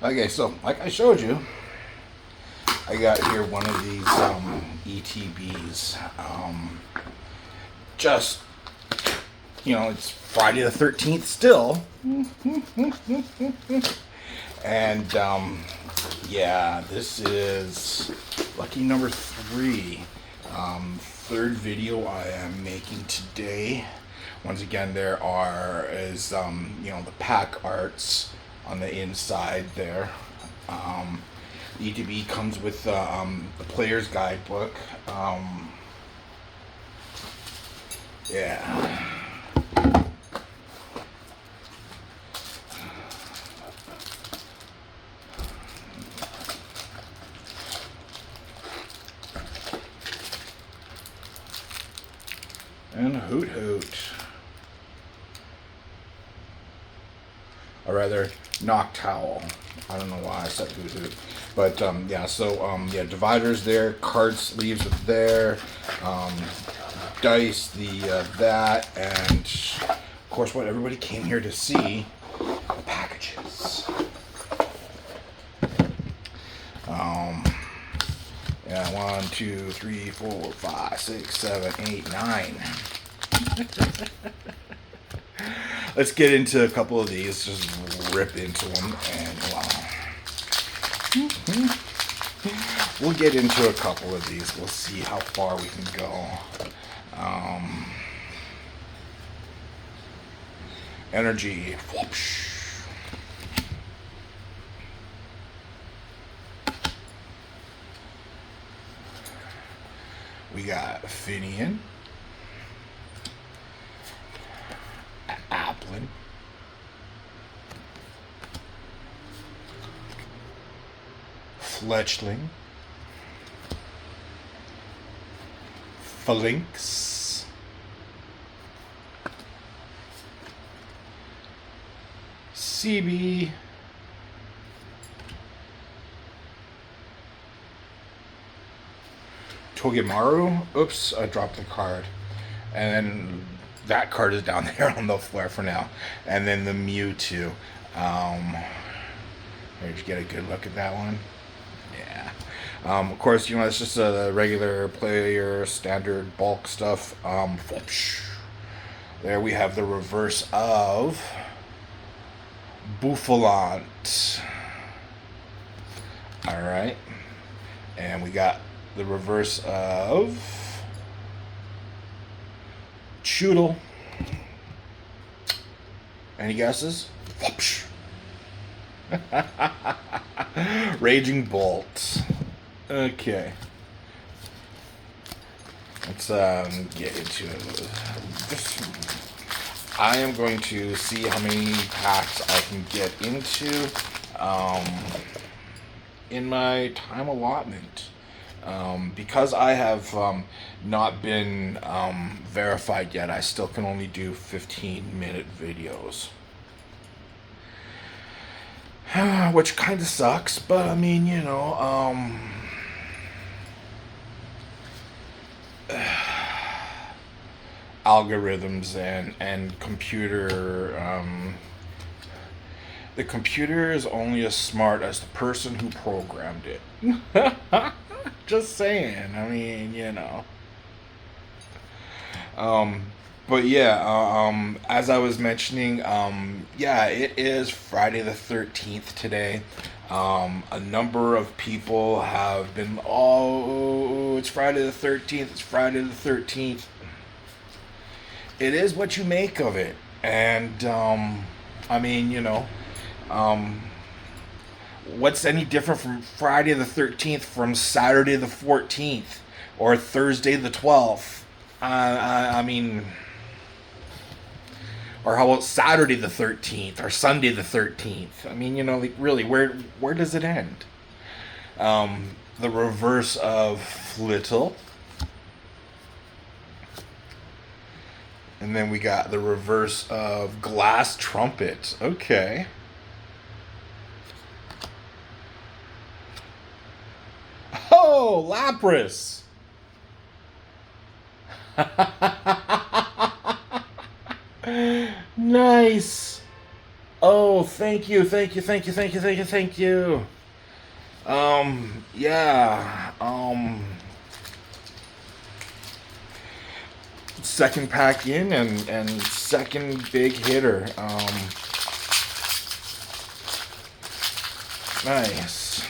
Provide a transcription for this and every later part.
Okay, so like I showed you, I got here one of these ETBs. Just, it's Friday the 13th still. And yeah, this is lucky number 3. Third video I am making today. Once again, there is the pack arts on the inside there. The ETB comes with the player's guidebook. Yeah. And hoot hoot. Or rather, knock towel. I don't know why I said hoot hoot. But dividers there, card sleeves are there, dice, that, and of course what everybody came here to see, the packages. Yeah, 1, 2, 3, 4, 5, 6, 7, 8, 9. Let's get into a couple of these. Just rip into them, and we'll get into a couple of these. We'll see how far we can go. Energy. Whoopsh. We got Finian, Applin, Fletchling, Phalanx, CB, Togemaru. Oops, I dropped the card. And then that card is down there on the floor for now. And then the Mewtwo. Did you get a good look at that one? Yeah. Of course, it's just a regular player standard bulk stuff. There we have the reverse of Bouffalant. Alright. And we got the reverse of Choodle. Any guesses? Raging Bolt. Okay. Let's get into it. I am going to see how many packs I can get into in my time allotment. Because I have not been verified yet, I still can only do 15-minute videos. Which kind of sucks, but I mean, algorithms and computer, the computer is only as smart as the person who programmed it. Just saying. I mean, But yeah, as I was mentioning, it is Friday the 13th today. A number of people have been, it's Friday the 13th, it's Friday the 13th. It is what you make of it. And, I mean, what's any different from Friday the 13th from Saturday the 14th or Thursday the 12th? I mean, or how about Saturday the 13th or Sunday the 13th? I mean, really, where does it end? The reverse of Flittle. And then we got the reverse of Glass Trumpet. Okay. Oh, Lapras. Nice. Oh, Oh, thank you, thank you, thank you, thank you, thank you, thank you. Yeah. Second pack in and second big hitter. Nice.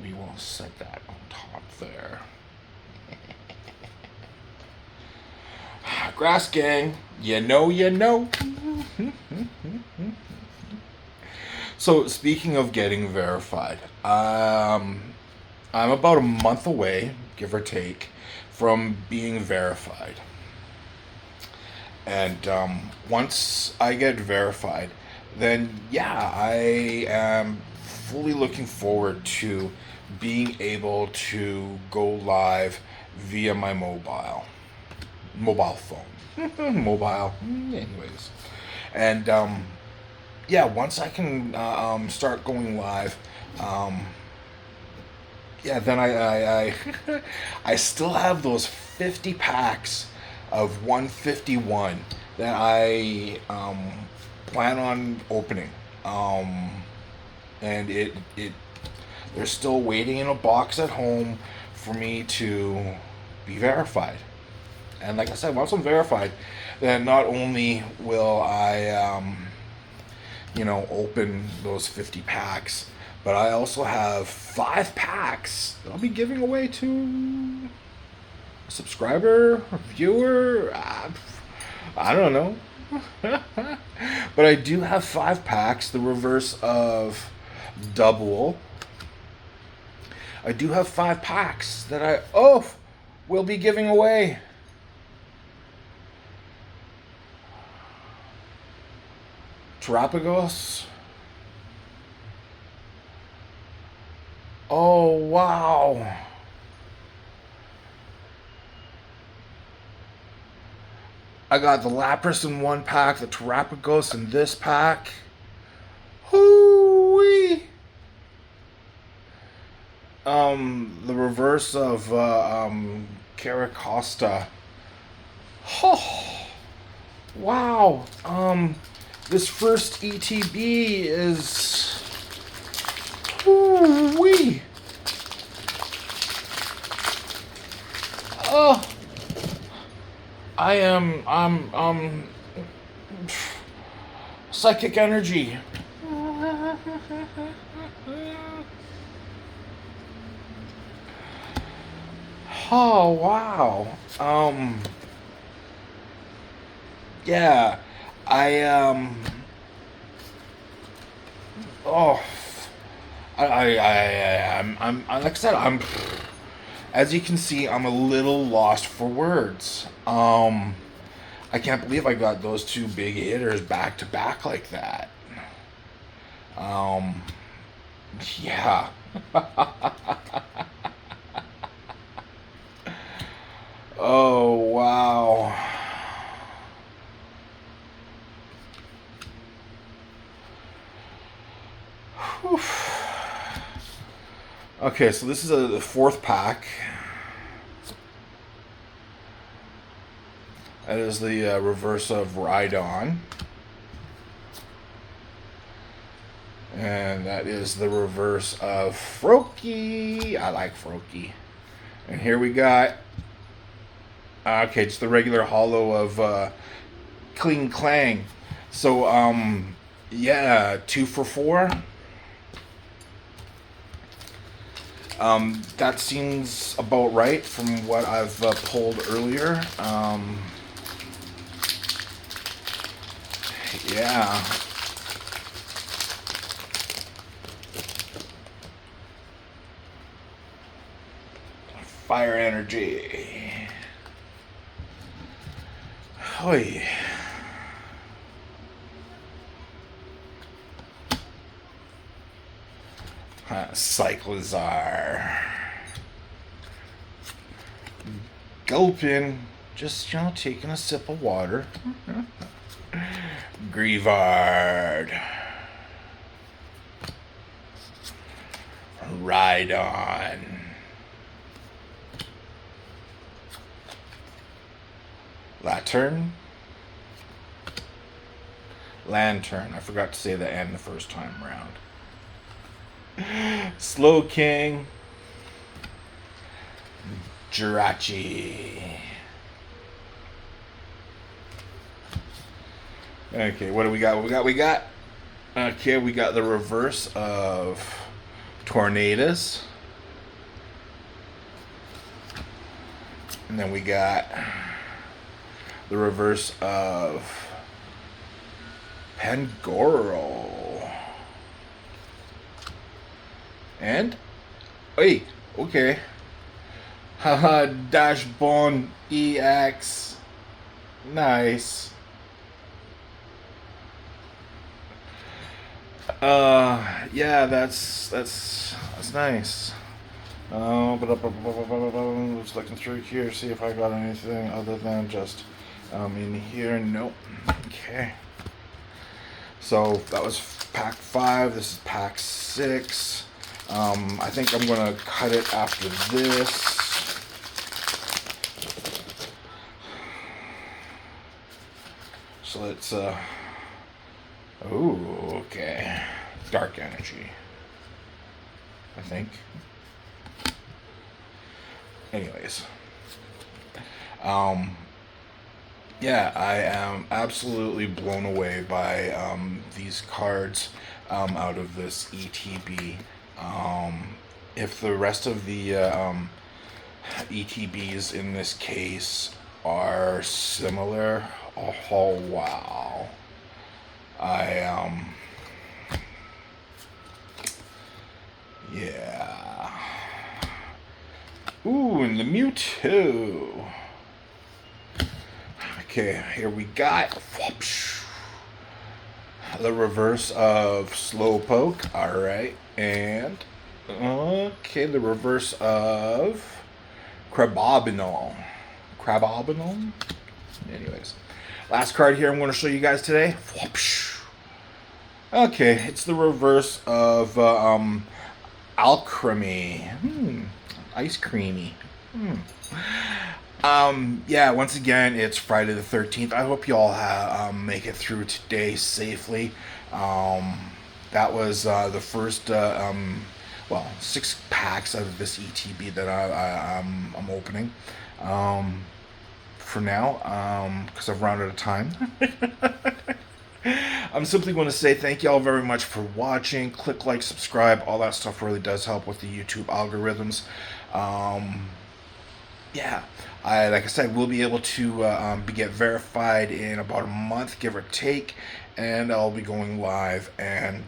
We will set that on top there. Grass gang, you know, you know. So speaking of getting verified, I'm about a month away, give or take, from being verified. And once I get verified, then yeah, I am fully looking forward to being able to go live via my mobile phone, mobile, anyways. And yeah, once I can start going live, um, yeah, then I still have those 50 packs of 151 that I plan on opening. And they're still waiting in a box at home for me to be verified. And like I said, once I'm verified, then not only will I open those 50 packs, but I also have 5 packs that I'll be giving away to a subscriber, a viewer. I don't know. But I do have 5 packs, the reverse of double. I do have 5 packs that will be giving away. Terapagos. Oh, wow. I got the Lapras in one pack, the Terapagos in this pack. Hoo-wee. The reverse of Caracosta. Oh, wow. This first ETB is wee. Oh, I'm psychic energy. Oh wow. Yeah, I oh I'm like I said, as you can see, I'm a little lost for words. I can't believe I got those 2 big hitters back to back like that. Yeah. Oh wow. Whew. Okay, so this is the 4th pack. That is the reverse of Rhydon. And that is the reverse of Froakie. I like Froakie. And here we got... okay, it's the regular holo of Kling Klang. So, yeah, 2 for 4. That seems about right from what I've pulled earlier. Yeah. Fire energy. Oi. Cyclizar. Gulping. Just, taking a sip of water. Grievard. Rhydon. Lantern. Lantern. I forgot to say the N the first time around. Slow King. Jirachi. Okay, what do we got? We got. Okay, we got the reverse of Tornadoes. And then we got the reverse of Pangoro. And, wait, okay. Haha, Dashbone EX. Nice. Yeah, that's nice. Just looking through here, see if I got anything other than just in here. Nope. Okay. So that was pack 5. This is pack 6. I think I'm gonna cut it after this. So let's ooh, okay. Dark Energy, I think. Anyways. Yeah, I am absolutely blown away by these cards out of this ETB. If the rest of the ETBs in this case are similar, oh wow. Yeah. Ooh, and the Mewtwo. Okay, here we got the reverse of Slowpoke. Alright, and okay, the reverse of Crabobinol. Anyways, last card here I'm going to show you guys today. Okay, it's the reverse of Alchemy. Ice creamy. Yeah, once again, it's Friday the 13th. I hope you all make it through today safely. That was the first, 6 packs of this ETB that I'm opening. For now, because I've run out of time. I'm simply going to say thank you all very much for watching. Click like, subscribe, all that stuff really does help with the YouTube algorithms. Yeah, like I said, we'll be able to get verified in about a month, give or take, and I'll be going live and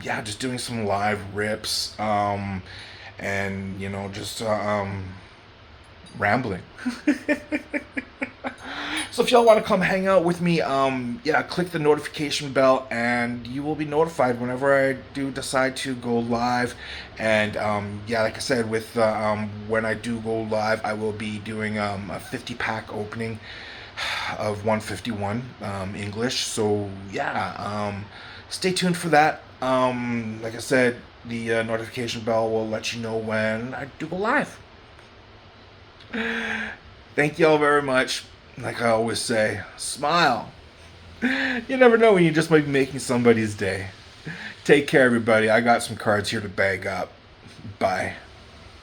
yeah, just doing some live rips and just rambling. So if y'all want to come hang out with me, yeah, click the notification bell and you will be notified whenever I do decide to go live. And yeah, like I said, with when I do go live, I will be doing a 50-pack opening of 151 English. So yeah, stay tuned for that. Like I said, the notification bell will let you know when I do go live. Thank you all very much. Like I always say, smile. You never know when you just might be making somebody's day. Take care, everybody. I got some cards here to bag up. Bye.